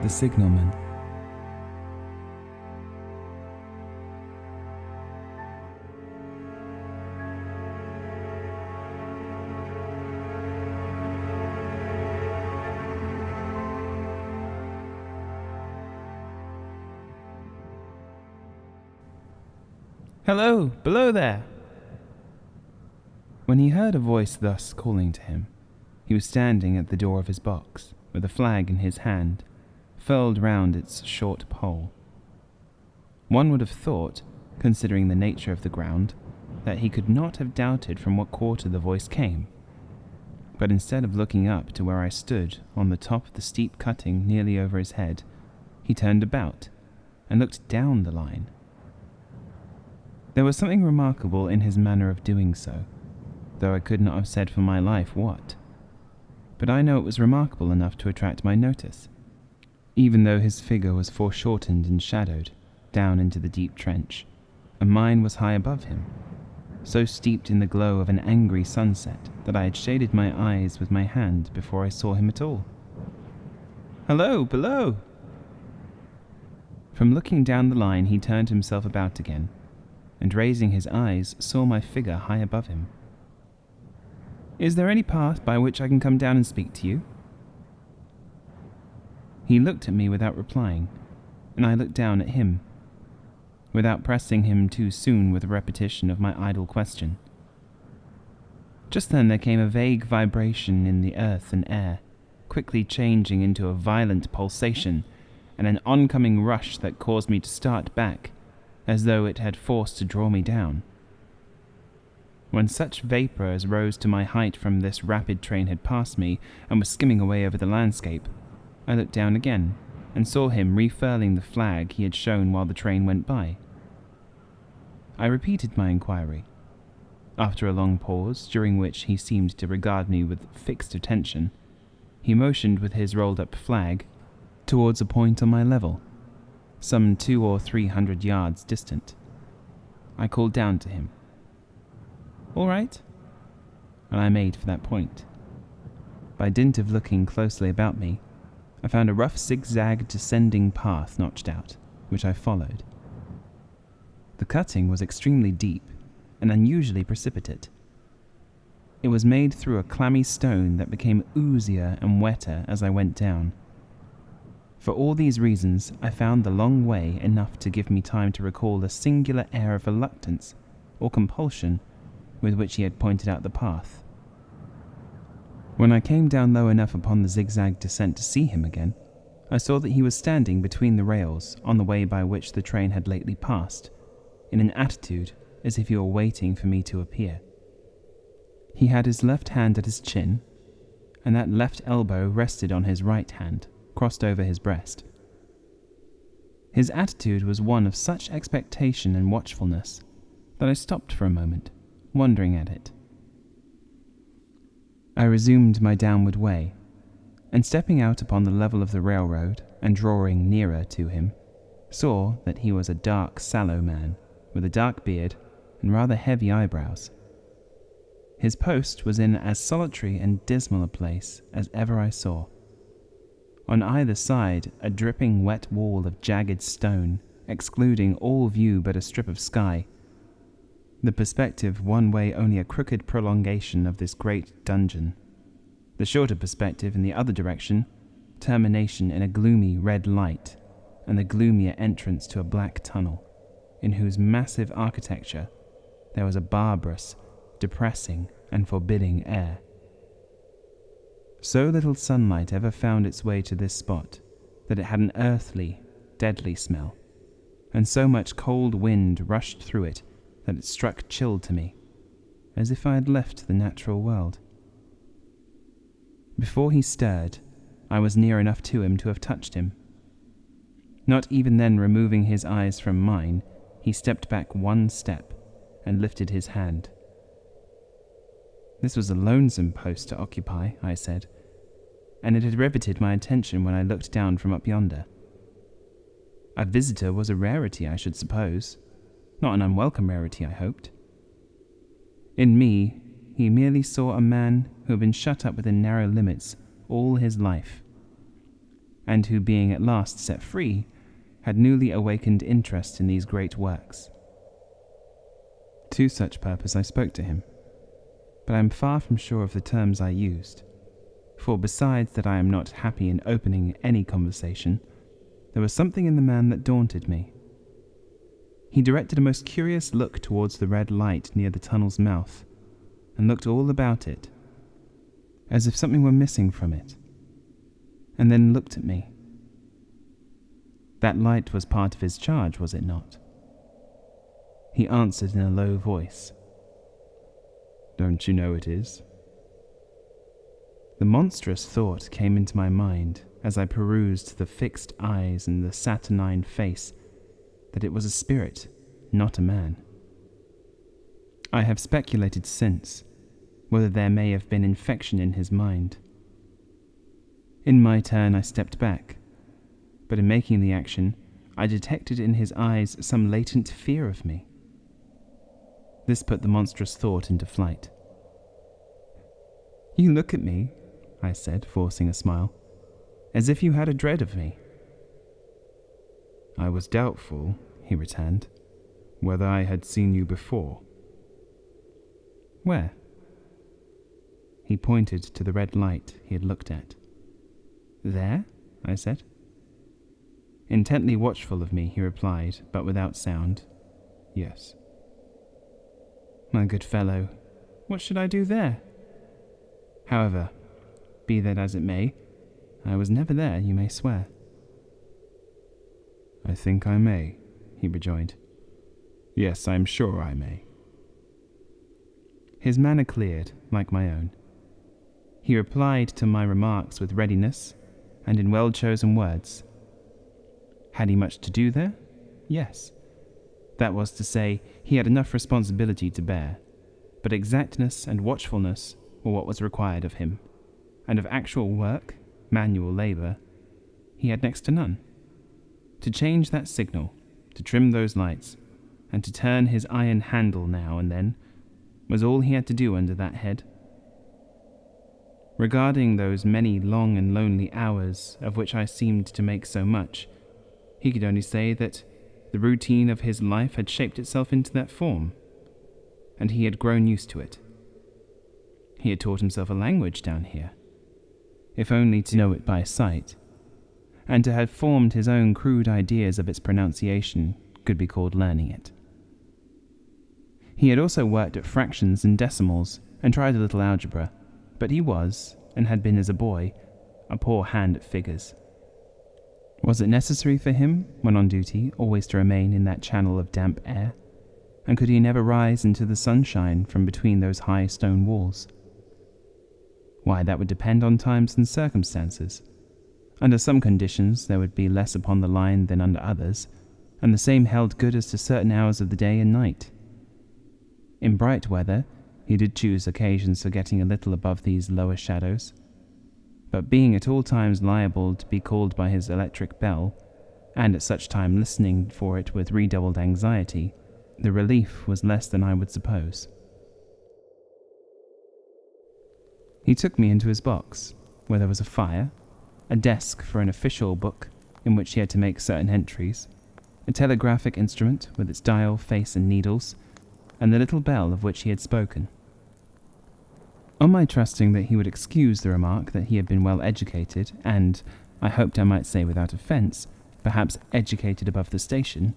The Signalman. "Hello, below there!" When he heard a voice thus calling to him, he was standing at the door of his box, with a flag in his hand, furled round its short pole. One would have thought, considering the nature of the ground, that he could not have doubted from what quarter the voice came. But instead of looking up to where I stood on the top of the steep cutting nearly over his head, he turned about and looked down the line. There was something remarkable in his manner of doing so, though I could not have said for my life what. But I know it was remarkable enough to attract my notice, even though his figure was foreshortened and shadowed down into the deep trench, and mine was high above him, so steeped in the glow of an angry sunset that I had shaded my eyes with my hand before I saw him at all. "Hello, below!" From looking down the line, he turned himself about again, and raising his eyes, saw my figure high above him. "Is there any path by which I can come down and speak to you?" He looked at me without replying, and I looked down at him, without pressing him too soon with a repetition of my idle question. Just then there came a vague vibration in the earth and air, quickly changing into a violent pulsation, and an oncoming rush that caused me to start back, as though it had force to draw me down. When such vapour as rose to my height from this rapid train had passed me and was skimming away over the landscape, I looked down again and saw him refurling the flag he had shown while the train went by. I repeated my inquiry. After a long pause, during which he seemed to regard me with fixed attention, he motioned with his rolled-up flag towards a point on my level, some 200 or 300 yards distant. I called down to him, "All right," and I made for that point. By dint of looking closely about me, I found a rough zigzag descending path notched out, which I followed. The cutting was extremely deep and unusually precipitate. It was made through a clammy stone that became oozier and wetter as I went down. For all these reasons, I found the long way enough to give me time to recall a singular air of reluctance or compulsion with which he had pointed out the path. When I came down low enough upon the zigzag descent to see him again, I saw that he was standing between the rails on the way by which the train had lately passed, in an attitude as if he were waiting for me to appear. He had his left hand at his chin, and that left elbow rested on his right hand, crossed over his breast. His attitude was one of such expectation and watchfulness that I stopped for a moment, wondering at it. I resumed my downward way, and stepping out upon the level of the railroad and drawing nearer to him, saw that he was a dark, sallow man, with a dark beard and rather heavy eyebrows. His post was in as solitary and dismal a place as ever I saw. On either side, a dripping wet wall of jagged stone, excluding all view but a strip of sky. The perspective one way only a crooked prolongation of this great dungeon. The shorter perspective in the other direction, termination in a gloomy red light, and the gloomier entrance to a black tunnel, in whose massive architecture there was a barbarous, depressing, and forbidding air. So little sunlight ever found its way to this spot that it had an earthly, deadly smell, and so much cold wind rushed through it that it struck chill to me, as if I had left the natural world. Before he stirred, I was near enough to him to have touched him. Not even then removing his eyes from mine, he stepped back one step and lifted his hand. This was a lonesome post to occupy, I said, and it had riveted my attention when I looked down from up yonder. A visitor was a rarity, I should suppose, not an unwelcome rarity, I hoped. In me, he merely saw a man who had been shut up within narrow limits all his life. and who, being at last set free, had newly awakened interest in these great works. To such purpose I spoke to him, but I am far from sure of the terms I used, for besides that I am not happy in opening any conversation, there was something in the man that daunted me. He directed a most curious look towards the red light near the tunnel's mouth, and looked all about it, as if something were missing from it, and then looked at me. That light was part of his charge, was it not? He answered in a low voice, "Don't you know it is?" The monstrous thought came into my mind as I perused the fixed eyes and the saturnine face that it was a spirit, not a man. I have speculated since whether there may have been infection in his mind. In my turn I stepped back, but in making the action I detected in his eyes some latent fear of me. This put the monstrous thought into flight. "You look at me," I said, forcing a smile, "as if you had a dread of me." "I was doubtful," he returned, "whether I had seen you before." "Where?" He pointed to the red light he had looked at. "There?" I said. Intently watchful of me, he replied, but without sound, "Yes." "My good fellow, what should I do there? However, be that as it may, I was never there, you may swear." "I think I may," he rejoined. "Yes, I am sure I may." His manner cleared, like my own. He replied to my remarks with readiness and in well-chosen words. Had he much to do there? Yes. That was to say, he had enough responsibility to bear, but exactness and watchfulness were what was required of him, and of actual work, manual labour, he had next to none. To change that signal, to trim those lights, and to turn his iron handle now and then, was all he had to do under that head. Regarding those many long and lonely hours of which I seemed to make so much, he could only say that the routine of his life had shaped itself into that form, and he had grown used to it. He had taught himself a language down here, if only to know it by sight, and to have formed his own crude ideas of its pronunciation could be called learning it. He had also worked at fractions and decimals, and tried a little algebra, but he was, and had been as a boy, a poor hand at figures. Was it necessary for him, when on duty, always to remain in that channel of damp air? And could he never rise into the sunshine from between those high stone walls? Why, that would depend on times and circumstances. Under some conditions there would be less upon the line than under others, and the same held good as to certain hours of the day and night. In bright weather, he did choose occasions for getting a little above these lower shadows, but being at all times liable to be called by his electric bell, and at such time listening for it with redoubled anxiety, the relief was less than I would suppose. He took me into his box, where there was a fire, a desk for an official book in which he had to make certain entries, a telegraphic instrument with its dial, face and needles, and the little bell of which he had spoken. On my trusting that he would excuse the remark that he had been well educated, and, I hoped I might say without offence, perhaps educated above the station,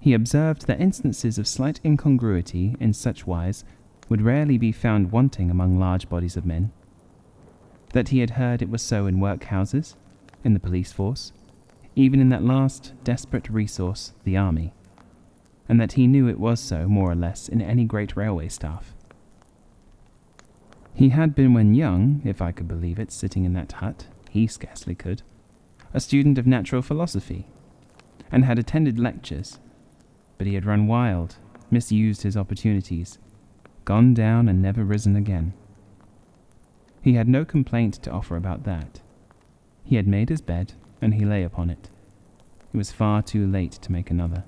he observed that instances of slight incongruity in such wise would rarely be found wanting among large bodies of men, that he had heard it was so in workhouses, in the police force, even in that last desperate resource, the army, and that he knew it was so, more or less, in any great railway staff. He had been when young, if I could believe it, sitting in that hut, he scarcely could, a student of natural philosophy, and had attended lectures, but he had run wild, misused his opportunities, gone down and never risen again. He had no complaint to offer about that. He had made his bed, and he lay upon it. It was far too late to make another.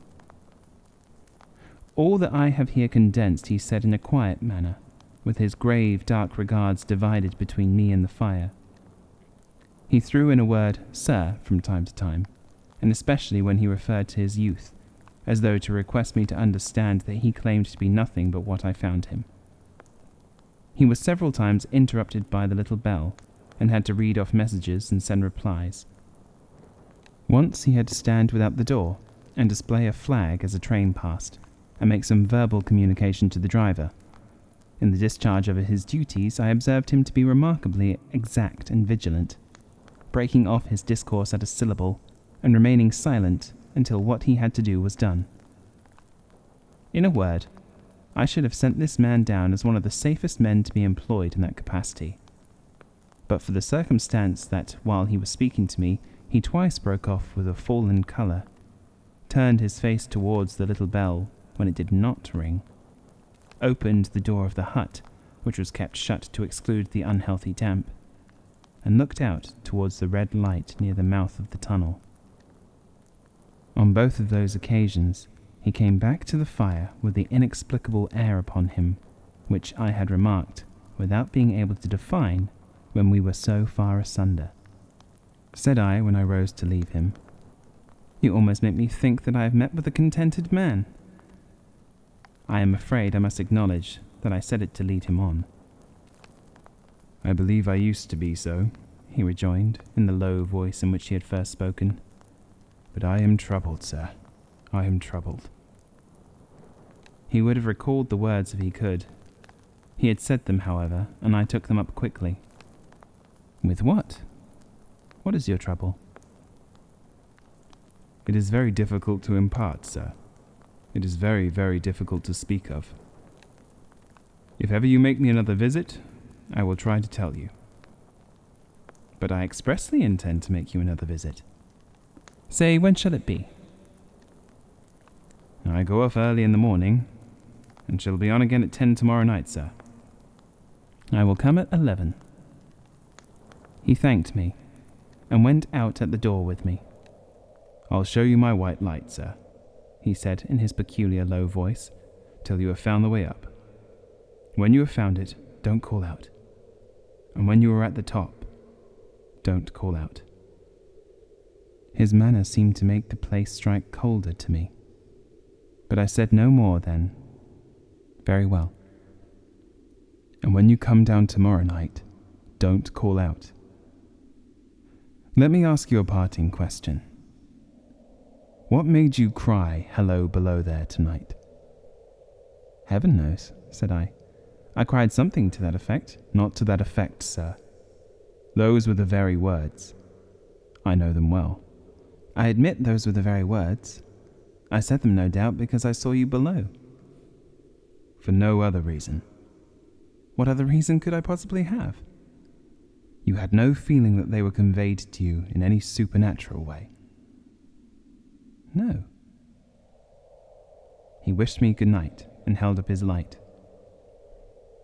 All that I have here condensed he said in a quiet manner, with his grave, dark regards divided between me and the fire. He threw in a word, sir, from time to time, and especially when he referred to his youth, as though to request me to understand that he claimed to be nothing but what I found him. He was several times interrupted by the little bell, and had to read off messages and send replies. Once he had to stand without the door, and display a flag as a train passed, and make some verbal communication to the driver. In the discharge of his duties, I observed him to be remarkably exact and vigilant, breaking off his discourse at a syllable, and remaining silent until what he had to do was done. In a word, I should have sent this man down as one of the safest men to be employed in that capacity, but for the circumstance that, while he was speaking to me, he twice broke off with a fallen colour, turned his face towards the little bell when it did not ring, opened the door of the hut, which was kept shut to exclude the unhealthy damp, and looked out towards the red light near the mouth of the tunnel. On both of those occasions, he came back to the fire with the inexplicable air upon him, which I had remarked, without being able to define, when we were so far asunder. Said I, when I rose to leave him, "You almost make me think that I have met with a contented man." I am afraid I must acknowledge that I said it to lead him on. "I believe I used to be so," he rejoined, in the low voice in which he had first spoken. "But I am troubled, sir. I am troubled." He would have recalled the words if he could. He had said them, however, and I took them up quickly. "With what? What is your trouble?" "It is very difficult to impart, sir. It is very, very difficult to speak of. If ever you make me another visit, I will try to tell you." "But I expressly intend to make you another visit. Say, when shall it be?" "I go off early in the morning, and shall be on again at 10 tomorrow night, sir." "I will come at 11. He thanked me, and went out at the door with me. "I'll show you my white light, sir," he said in his peculiar low voice, "till you have found the way up. When you have found it, don't call out. And when you are at the top, don't call out." His manner seemed to make the place strike colder to me, but I said no more than, "Very well. And when you come down tomorrow night, don't call out. Let me ask you a parting question. What made you cry, 'Hello, below there,' tonight?" "Heaven knows," said I. "I cried something to that effect." "Not to that effect, sir. Those were the very words. I know them well." "I admit those were the very words. I said them, no doubt, because I saw you below." "For no other reason." "What other reason could I possibly have?" "You had no feeling that they were conveyed to you in any supernatural way?" "No." He wished me good night and held up his light.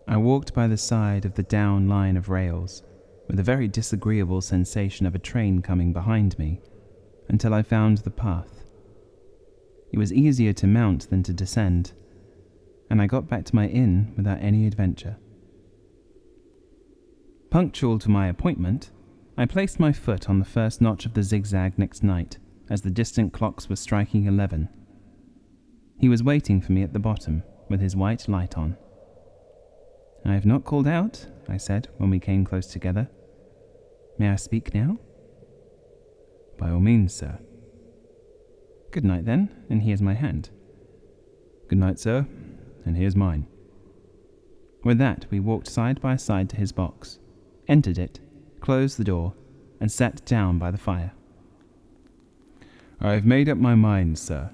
I walked by the side of the down line of rails, with a very disagreeable sensation of a train coming behind me, until I found the path. It was easier to mount than to descend, and I got back to my inn without any adventure. Punctual to my appointment, I placed my foot on the first notch of the zigzag next night, as the distant clocks were striking 11. He was waiting for me at the bottom, with his white light on. "I have not called out," I said, when we came close together. "May I speak now?" "By all means, sir." "Good night, then, and here's my hand." "Good night, sir, and here's mine." With that, we walked side by side to his box, entered it, closed the door, and sat down by the fire. "I have made up my mind, sir,"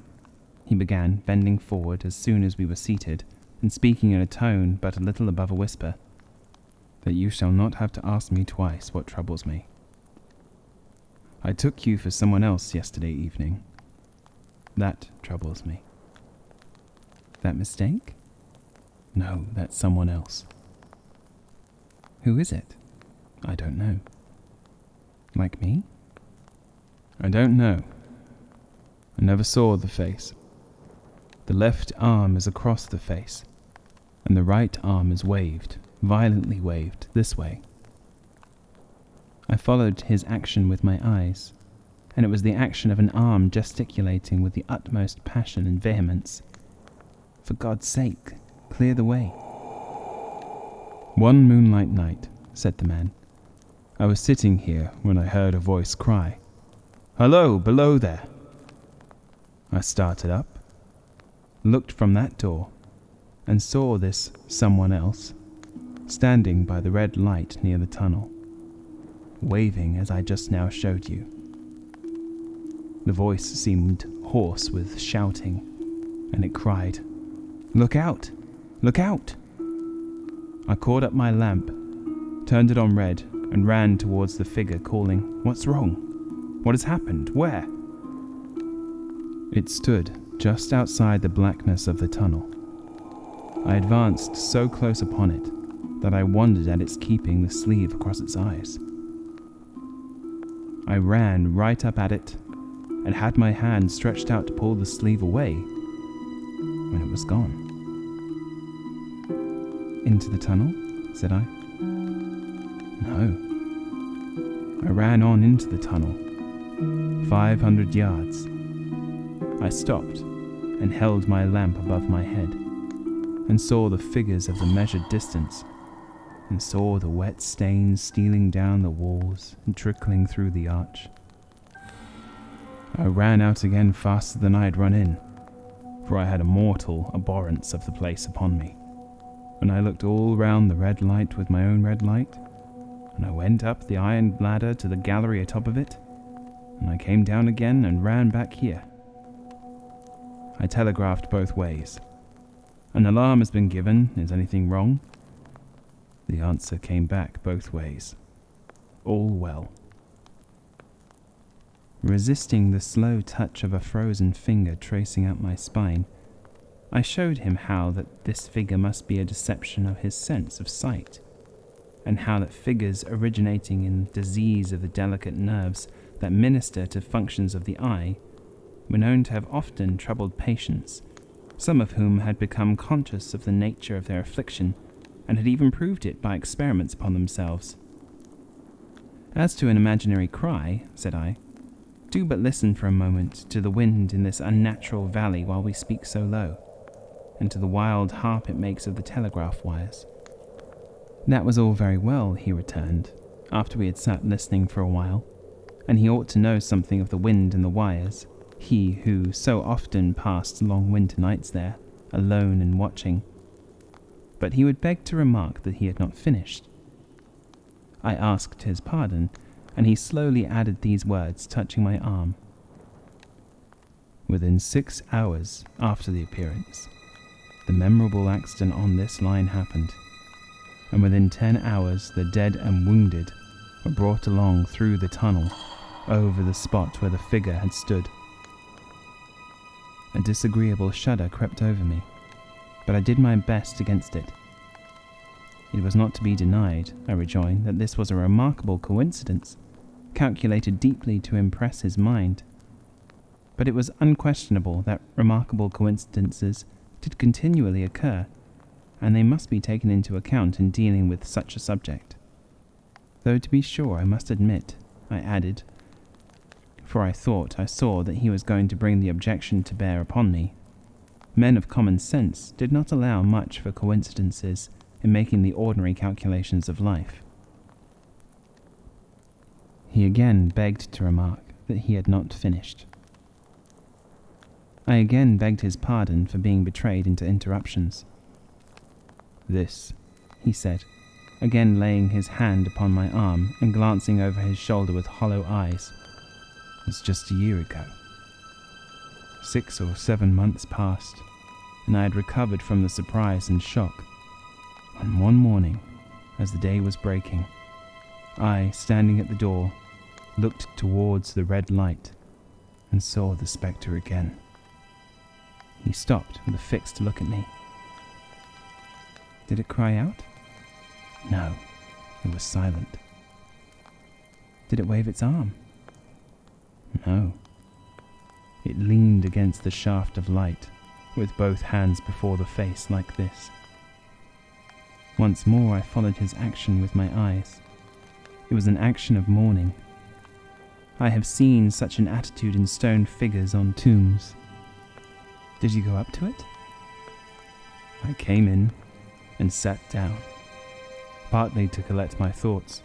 he began, bending forward as soon as we were seated, and speaking in a tone but a little above a whisper, "that you shall not have to ask me twice what troubles me. I took you for someone else yesterday evening. That troubles me." "That mistake?" "No, that's someone else." "Who is it?" "I don't know." "Like me?" "I don't know. I never saw the face. The left arm is across the face, and the right arm is waved, violently waved, this way." I followed his action with my eyes, and it was the action of an arm gesticulating with the utmost passion and vehemence. "For God's sake, clear the way." "One moonlight night," said the man, "I was sitting here when I heard a voice cry, 'Hello, below there!' I started up, looked from that door, and saw this someone else standing by the red light near the tunnel, waving as I just now showed you. The voice seemed hoarse with shouting, and it cried, 'Look out! Look out!' I caught up my lamp, turned it on red, and ran towards the figure, calling, 'What's wrong? What has happened? Where?' It stood just outside the blackness of the tunnel. I advanced so close upon it that I wondered at its keeping the sleeve across its eyes. I ran right up at it and had my hand stretched out to pull the sleeve away when it was gone." "Into the tunnel?" said I. "No. I ran on into the tunnel, 500 yards. I stopped and held my lamp above my head and saw the figures of the measured distance and saw the wet stains stealing down the walls and trickling through the arch. I ran out again faster than I had run in, for I had a mortal abhorrence of the place upon me, and I looked all round the red light with my own red light, and I went up the iron ladder to the gallery atop of it, and I came down again and ran back here. I telegraphed both ways. 'An alarm has been given. Is anything wrong?' The answer came back both ways. 'All well.' Resisting the slow touch of a frozen finger tracing up my spine, I showed him how that this figure must be a deception of his sense of sight, and how that figures originating in disease of the delicate nerves that minister to functions of the eye were known to have often troubled patients, some of whom had become conscious of the nature of their affliction, and had even proved it by experiments upon themselves. As to an imaginary cry, said I, do but listen for a moment to the wind in this unnatural valley while we speak so low, and to the wild harp it makes of the telegraph wires. That was all very well, he returned, after we had sat listening for a while, and he ought to know something of the wind and the wires, he who so often passed long winter nights there, alone and watching. But he would beg to remark that he had not finished. I asked his pardon, and he slowly added these words, touching my arm. Within 6 hours after the appearance, the memorable accident on this line happened, and within 10 hours the dead and wounded were brought along through the tunnel over the spot where the figure had stood. A disagreeable shudder crept over me, but I did my best against it. It was not to be denied, I rejoined, that this was a remarkable coincidence, calculated deeply to impress his mind. But it was unquestionable that remarkable coincidences did continually occur, and they must be taken into account in dealing with such a subject. Though to be sure, I must admit, I added, for I thought I saw that he was going to bring the objection to bear upon me, men of common sense did not allow much for coincidences in making the ordinary calculations of life. He again begged to remark that he had not finished. I again begged his pardon for being betrayed into interruptions. This, he said, again laying his hand upon my arm and glancing over his shoulder with hollow eyes, was just a year ago. 6 or 7 months passed, and I had recovered from the surprise and shock, when one morning, as the day was breaking, I, standing at the door, looked towards the red light and saw the spectre again. He stopped with a fixed look at me. Did it cry out? No, it was silent. Did it wave its arm? No. It leaned against the shaft of light, with both hands before the face like this. Once more I followed his action with my eyes, It was an action of mourning. I have seen such an attitude in stone figures on tombs. Did you go up to it? I came in and sat down, partly to collect my thoughts,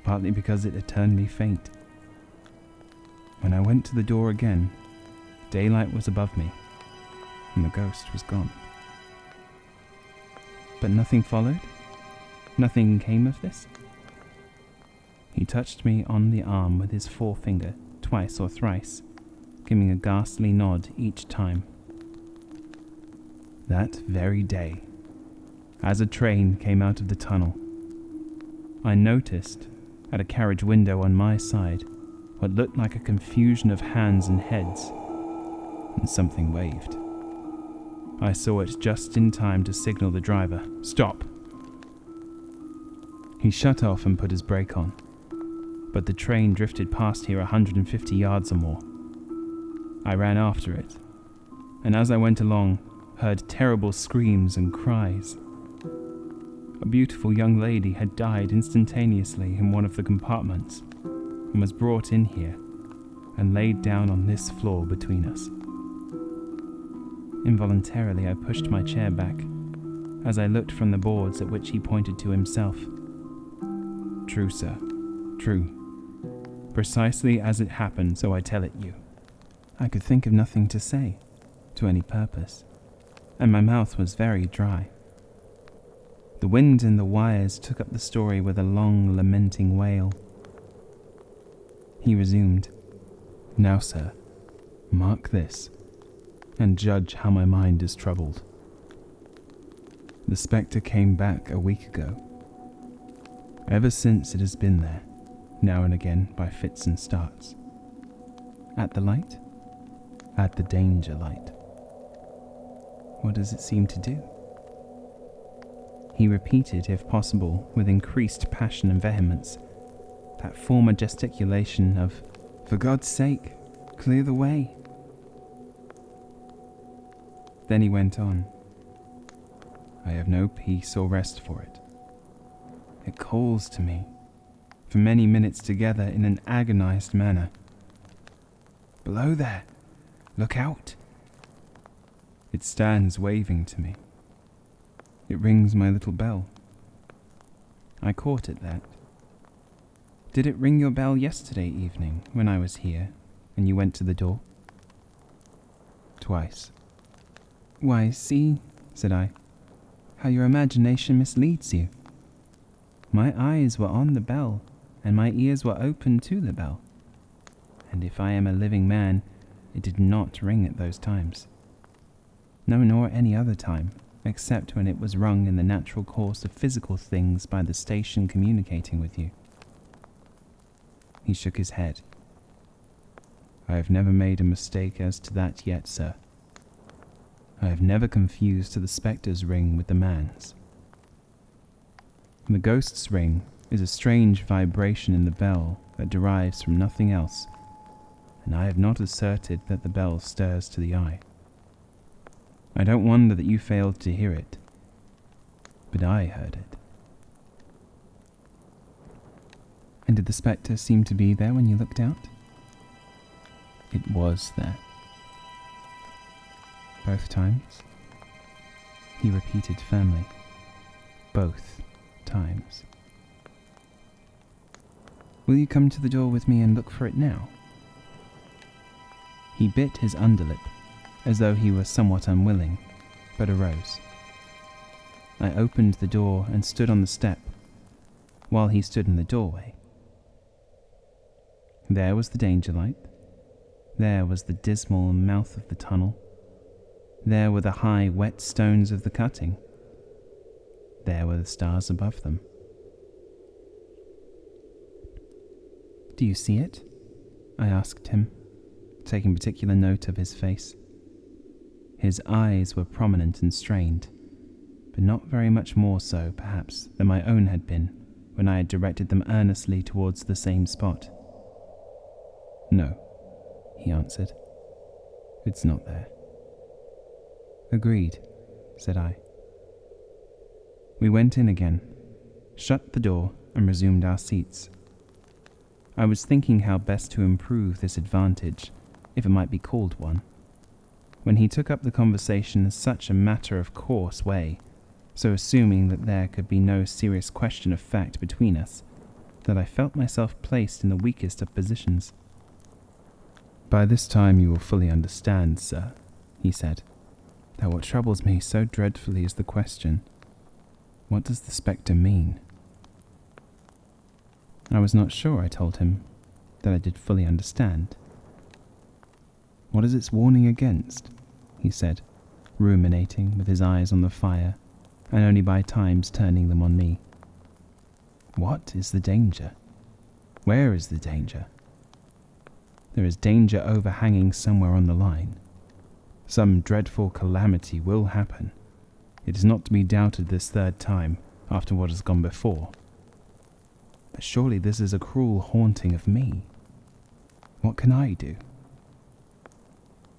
partly because it had turned me faint. When I went to the door again, daylight was above me, and the ghost was gone. But nothing followed? Nothing came of this? He touched me on the arm with his forefinger twice or thrice, giving a ghastly nod each time. That very day, as a train came out of the tunnel, I noticed, at a carriage window on my side, what looked like a confusion of hands and heads, and something waved. I saw it just in time to signal the driver, "Stop!" He shut off and put his brake on, but the train drifted past here 150 yards or more. I ran after it, and as I went along, heard terrible screams and cries. A beautiful young lady had died instantaneously in one of the compartments, and was brought in here, and laid down on this floor between us. Involuntarily I pushed my chair back, as I looked from the boards at which he pointed to himself. True, sir, true. Precisely as it happened, so I tell it you. I could think of nothing to say, to any purpose, and my mouth was very dry. The wind in the wires took up the story with a long, lamenting wail. He resumed, "Now, sir, mark this, and judge how my mind is troubled. The spectre came back a week ago. Ever since it has been there, now and again by fits and starts. At the light? At the danger light. What does it seem to do?" He repeated, if possible, with increased passion and vehemence, that former gesticulation of, "For God's sake, clear the way." Then he went on, "I have no peace or rest for it. It calls to me, for many minutes together in an agonized manner. 'Below there, look out!' It stands waving to me. It rings my little bell." I caught at that. "Did it ring your bell yesterday evening when I was here and you went to the door?" "Twice." "Why, see," said I, "how your imagination misleads you. My eyes were on the bell, and my ears were open to the bell. And if I am a living man, it did not ring at those times. No, nor any other time, except when it was rung in the natural course of physical things by the station communicating with you." He shook his head. "I have never made a mistake as to that yet, sir. I have never confused the spectre's ring with the man's. The ghost's ring is a strange vibration in the bell that derives from nothing else, and I have not asserted that the bell stirs to the eye. I don't wonder that you failed to hear it, but I heard it." "And did the spectre seem to be there when you looked out?" "It was there." "Both times?" He repeated firmly, "Both times." "Will you come to the door with me and look for it now?" He bit his underlip, as though he were somewhat unwilling, but arose. I opened the door and stood on the step, while he stood in the doorway. There was the danger light. There was the dismal mouth of the tunnel. There were the high, wet stones of the cutting. There were the stars above them. "Do you see it?" I asked him, taking particular note of his face. His eyes were prominent and strained, but not very much more so, perhaps, than my own had been when I had directed them earnestly towards the same spot. "No," he answered. "It's not there." "Agreed," said I. We went in again, shut the door, and resumed our seats. I was thinking how best to improve this advantage, if it might be called one, when he took up the conversation in such a matter-of-course way, so assuming that there could be no serious question of fact between us, that I felt myself placed in the weakest of positions. "By this time you will fully understand, sir," he said, "that what troubles me so dreadfully is the question, what does the spectre mean?" I was not sure, I told him, that I did fully understand. "What is its warning against?" he said, ruminating with his eyes on the fire, and only by times turning them on me. "What is the danger? Where is the danger? There is danger overhanging somewhere on the line. Some dreadful calamity will happen. It is not to be doubted this third time, after what has gone before. But surely this is a cruel haunting of me. What can I do?"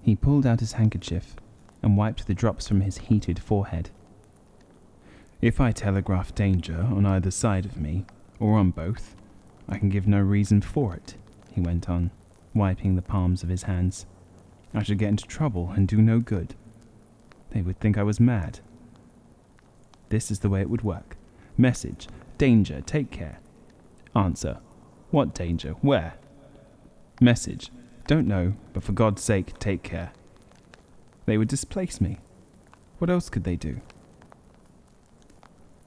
He pulled out his handkerchief and wiped the drops from his heated forehead. "If I telegraph danger on either side of me, or on both, I can give no reason for it," he went on, wiping the palms of his hands. "I should get into trouble and do no good. They would think I was mad. This is the way it would work. Message, danger, take care. Answer, what danger, where? Message, don't know, but for God's sake, take care. They would displace me. What else could they do?"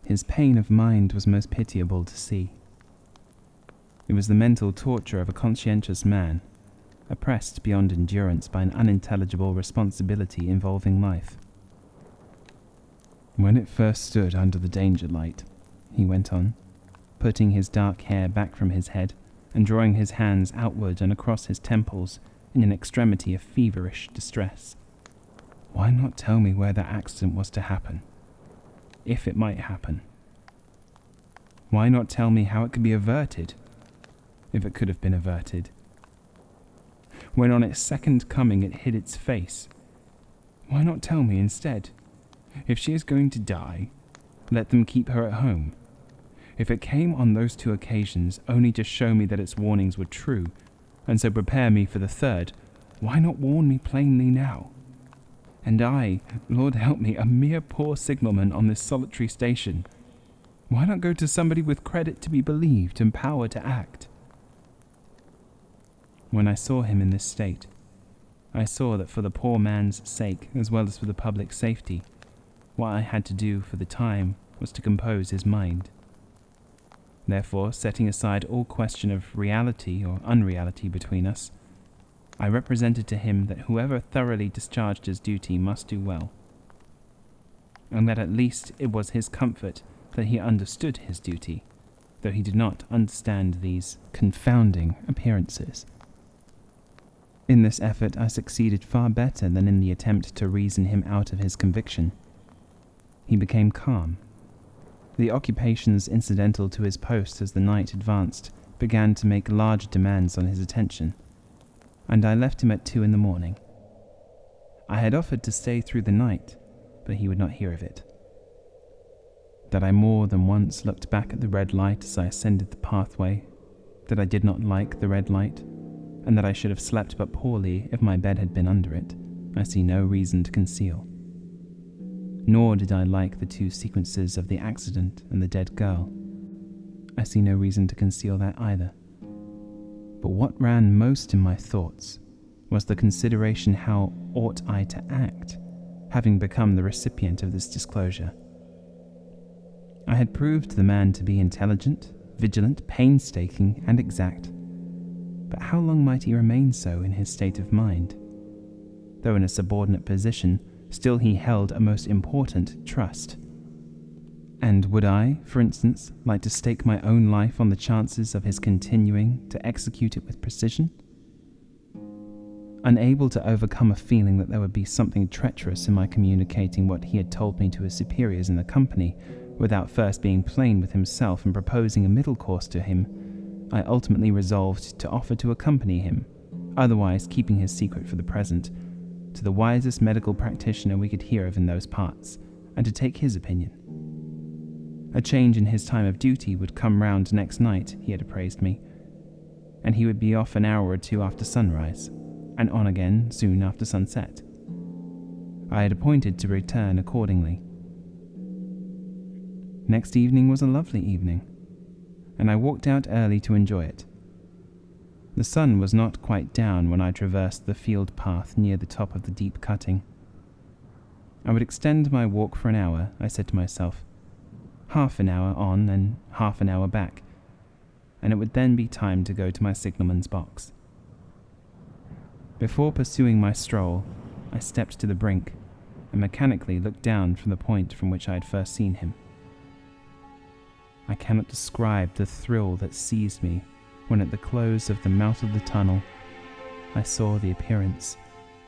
His pain of mind was most pitiable to see. It was the mental torture of a conscientious man, oppressed beyond endurance by an unintelligible responsibility involving life. "When it first stood under the danger light," he went on, putting his dark hair back from his head and drawing his hands outward and across his temples in an extremity of feverish distress, "why not tell me where that accident was to happen, if it might happen? Why not tell me how it could be averted, if it could have been averted? When on its second coming it hid its face, why not tell me instead, if she is going to die, let them keep her at home? If it came on those two occasions only to show me that its warnings were true, and so prepare me for the third, why not warn me plainly now? And I, Lord help me, a mere poor signalman on this solitary station. Why not go to somebody with credit to be believed and power to act?" When I saw him in this state, I saw that for the poor man's sake, as well as for the public safety, what I had to do for the time was to compose his mind. Therefore, setting aside all question of reality or unreality between us, I represented to him that whoever thoroughly discharged his duty must do well, and that at least it was his comfort that he understood his duty, though he did not understand these confounding appearances. In this effort I succeeded far better than in the attempt to reason him out of his conviction. He became calm. The occupations incidental to his post as the night advanced began to make large demands on his attention, and I left him at 2 a.m. I had offered to stay through the night, but he would not hear of it. That I more than once looked back at the red light as I ascended the pathway, that I did not like the red light, and that I should have slept but poorly if my bed had been under it, I see no reason to conceal. Nor did I like the two sequences of the accident and the dead girl. I see no reason to conceal that either. But what ran most in my thoughts was the consideration how ought I to act, having become the recipient of this disclosure. I had proved the man to be intelligent, vigilant, painstaking, and exact. But how long might he remain so in his state of mind? Though in a subordinate position, still he held a most important trust. And would I, for instance, like to stake my own life on the chances of his continuing to execute it with precision? Unable to overcome a feeling that there would be something treacherous in my communicating what he had told me to his superiors in the company, without first being plain with himself and proposing a middle course to him, I ultimately resolved to offer to accompany him, otherwise keeping his secret for the present, to the wisest medical practitioner we could hear of in those parts, and to take his opinion. A change in his time of duty would come round next night, he had appraised me, and he would be off an hour or two after sunrise, and on again soon after sunset. I had appointed to return accordingly. Next evening was a lovely evening, and I walked out early to enjoy it. The sun was not quite down when I traversed the field path near the top of the deep cutting. I would extend my walk for an hour, I said to myself, half an hour on and half an hour back, and it would then be time to go to my signalman's box. Before pursuing my stroll, I stepped to the brink and mechanically looked down from the point from which I had first seen him. I cannot describe the thrill that seized me when at the close of the mouth of the tunnel I saw the appearance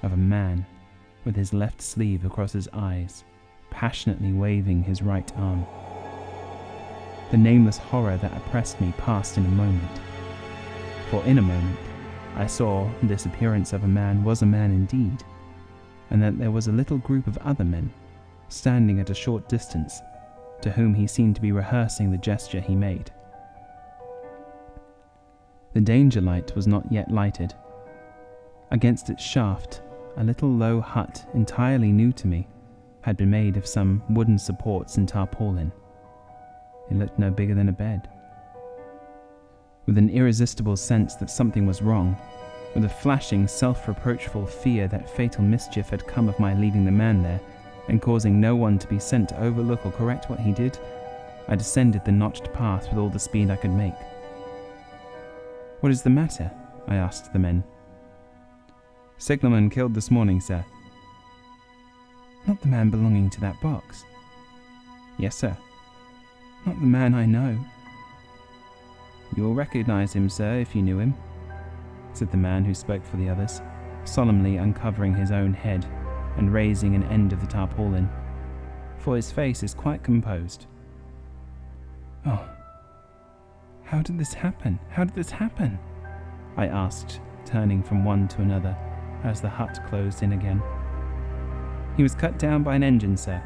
of a man with his left sleeve across his eyes, passionately waving his right arm. The nameless horror that oppressed me passed in a moment, for in a moment I saw this appearance of a man was a man indeed, and that there was a little group of other men, standing at a short distance, to whom he seemed to be rehearsing the gesture he made. The danger light was not yet lighted. Against its shaft, a little low hut entirely new to me had been made of some wooden supports and tarpaulin. It looked no bigger than a bed. With an irresistible sense that something was wrong, with a flashing, self-reproachful fear that fatal mischief had come of my leaving the man there and causing no one to be sent to overlook or correct what he did, I descended the notched path with all the speed I could make. "What is the matter?" I asked the men. "Signalman killed this morning, sir." "Not the man belonging to that box?" "Yes, sir." "Not the man I know?" "You will recognize him, sir, if you knew him," said the man who spoke for the others, solemnly uncovering his own head and raising an end of the tarpaulin, for his face is quite composed. "Oh, how did this happen? How did this happen?" I asked, turning from one to another as the hut closed in again. "He was cut down by an engine, sir.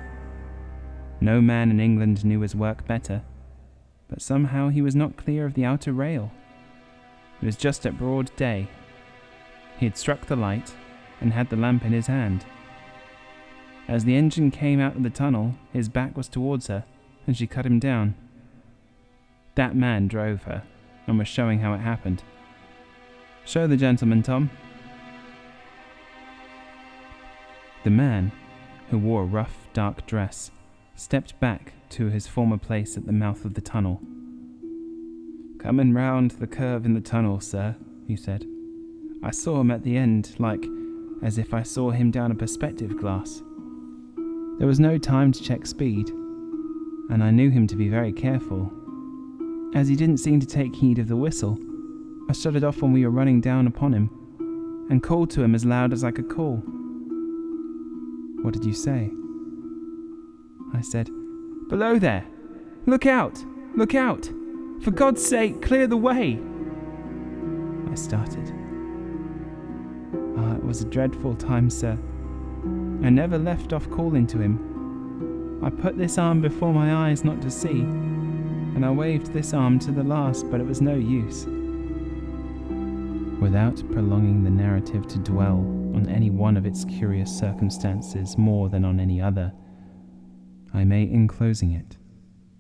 No man in England knew his work better, but somehow he was not clear of the outer rail. It was just at broad day. He had struck the light and had the lamp in his hand. As the engine came out of the tunnel, his back was towards her, and she cut him down. That man drove her, and was showing how it happened. Show the gentleman, Tom." The man, who wore a rough, dark dress, stepped back to his former place at the mouth of the tunnel. "Coming round the curve in the tunnel, sir," he said. "I saw him at the end, like as if I saw him down a perspective glass. There was no time to check speed, and I knew him to be very careful. As he didn't seem to take heed of the whistle, I shut it off when we were running down upon him, and called to him as loud as I could call." "What did you say?" I said, "Below there! Look out! Look out! For God's sake, clear the way!" I started. It was a dreadful time, sir. I never left off calling to him. I put this arm before my eyes not to see, and I waved this arm to the last, but it was no use. Without prolonging the narrative to dwell on any one of its curious circumstances more than on any other, I may, in closing it,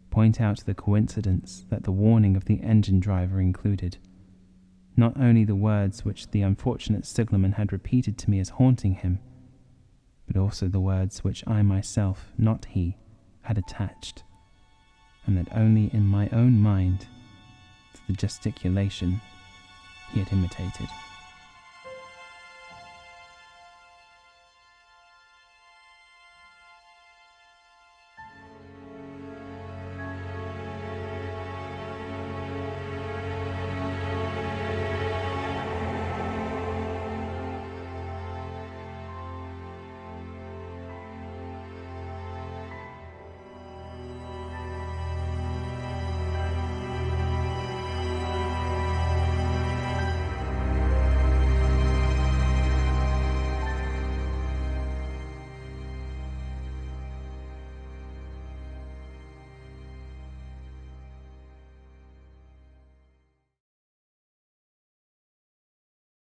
point out the coincidence that the warning of the engine driver included not only the words which the unfortunate signalman had repeated to me as haunting him, but also the words which I myself, not he, had attached, and that only in my own mind, to the gesticulation he had imitated.